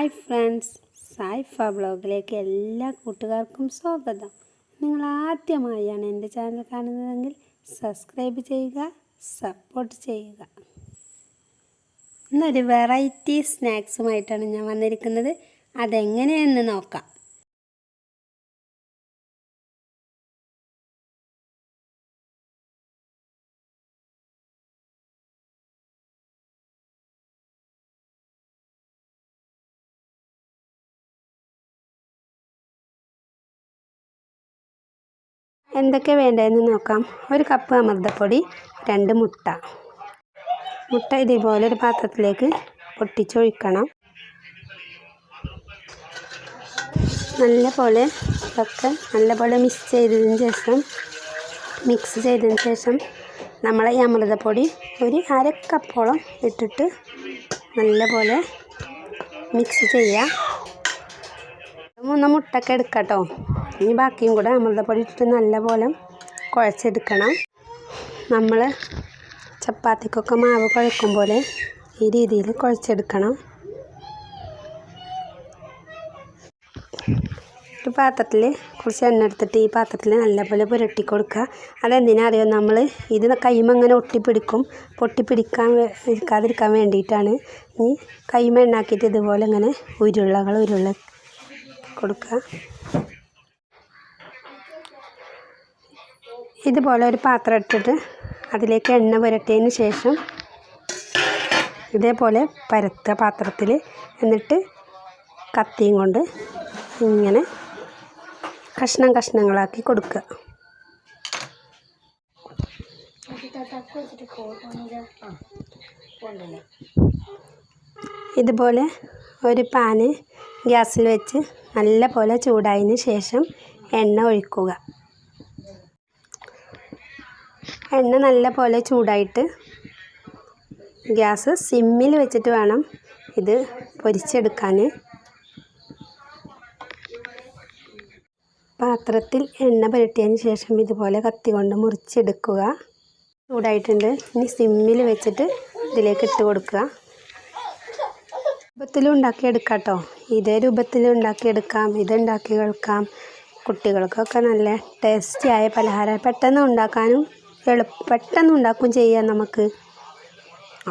Hi friends, Saifa ബ്ലോഗിലേക്ക് എല്ലാ കൂട്ടുകാർക്കും സ്വാഗതം. നിങ്ങൾ ആദ്യമായാണ് എൻ്റെ ചാനൽ കാണുന്നതെങ്കിൽ സബ്സ്ക്രൈബ് ചെയ്യുക, സപ്പോർട്ട് ചെയ്യുക. ഇന്നൊരു വെറൈറ്റി സ്നാക്സുമായിട്ടാണ് ഞാൻ വന്നിരിക്കുന്നത്. അതെങ്ങനെയെന്ന് നോക്കാം. എന്തൊക്കെ വേണ്ടതെന്ന് നോക്കാം. ഒരു കപ്പ് അമൃതപ്പൊടി, 2 മുട്ട ഇതുപോലെ ഒരു പാത്രത്തിലേക്ക് പൊട്ടിച്ചൊഴിക്കണം. നല്ലപോലെ മിക്സ് ചെയ്തതിന് ശേഷം നമ്മൾ ഈ അമൃതപ്പൊടി ഒരു 1/2 കപ്പോളം ഇട്ടിട്ട് നല്ലപോലെ മിക്സ് ചെയ്യുക. 3 മുട്ടയൊക്കെ എടുക്കാം കേട്ടോ. ഇനി ബാക്കിയും കൂടെ അമൃതപ്പൊടി ഇട്ടിട്ട് നല്ലപോലെ കുഴച്ചെടുക്കണം. നമ്മൾ ചപ്പാത്തിക്കൊക്കെ മാവ് കുഴക്കും പോലെ ഈ രീതിയിൽ കുഴച്ചെടുക്കണം. ഒരു പാത്രത്തിൽ കുറച്ച് എണ്ണ എടുത്തിട്ട് ഈ പാത്രത്തിൽ നല്ലപോലെ പുരട്ടി കൊടുക്കുക. അതെന്തിനാ അറിയോ, നമ്മൾ ഇത് കൈമ അങ്ങനെ പൊട്ടിപ്പിടിക്കാതിരിക്കാൻ വേണ്ടിയിട്ടാണ്. ഈ കൈമ എണ്ണാക്കിയിട്ട് ഇതുപോലെ ഇങ്ങനെ ഉരുള കൊടുക്കുക. ഇതുപോലെ ഒരു പാത്രം എടുത്തിട്ട് അതിലേക്ക് എണ്ണ പുരട്ടിയതിന് ശേഷം ഇതേപോലെ പരത്തുക പാത്രത്തിൽ. എന്നിട്ട് കത്തിയും കൊണ്ട് ഇങ്ങനെ കഷ്ണങ്ങളാക്കി കൊടുക്കുക. ഇതുപോലെ ഒരു പാന് ഗ്യാസിൽ വെച്ച് നല്ലപോലെ ചൂടായതിന് ശേഷം എണ്ണ ഒഴിക്കുക. എണ്ണ നല്ലപോലെ ചൂടായിട്ട് ഗ്യാസ് സിമ്മിൽ വെച്ചിട്ട് വേണം ഇത് പൊരിച്ചെടുക്കാൻ. പാത്രത്തിൽ എണ്ണ പുരട്ടിയതിന് ശേഷം ഇതുപോലെ കത്തി കൊണ്ട് മുറിച്ചെടുക്കുക. ചൂടായിട്ടുണ്ട്. ഇനി സിമ്മിൽ വെച്ചിട്ട് ഇതിലേക്ക് ഇട്ട് കൊടുക്കുക. രൂപത്തിലും ഉണ്ടാക്കിയെടുക്കാം കേട്ടോ. ഇതേ രൂപത്തിൽ ഉണ്ടാക്കിയെടുക്കാം, ഇതുണ്ടാക്കി കഴിക്കാം. കുട്ടികൾക്കൊക്കെ നല്ല ടേസ്റ്റിയായ പലഹാരം പെട്ടെന്ന് ഉണ്ടാക്കുകയും ചെയ്യാം നമുക്ക്.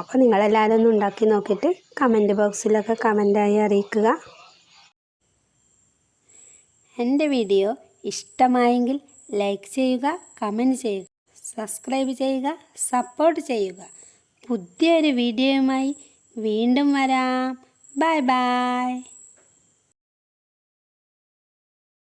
അപ്പോൾ നിങ്ങളെല്ലാവരും ഒന്ന് ഉണ്ടാക്കി നോക്കിയിട്ട് കമൻറ്റ് ബോക്സിലൊക്കെ കമൻറ്റായി അറിയിക്കുക. എൻ്റെ വീഡിയോ ഇഷ്ടമായെങ്കിൽ ലൈക്ക് ചെയ്യുക, കമൻറ്റ് ചെയ്യുക, സബ്സ്ക്രൈബ് ചെയ്യുക, സപ്പോർട്ട് ചെയ്യുക. പുതിയൊരു വീഡിയോയുമായി വീണ്ടും വരാം. Bye bye.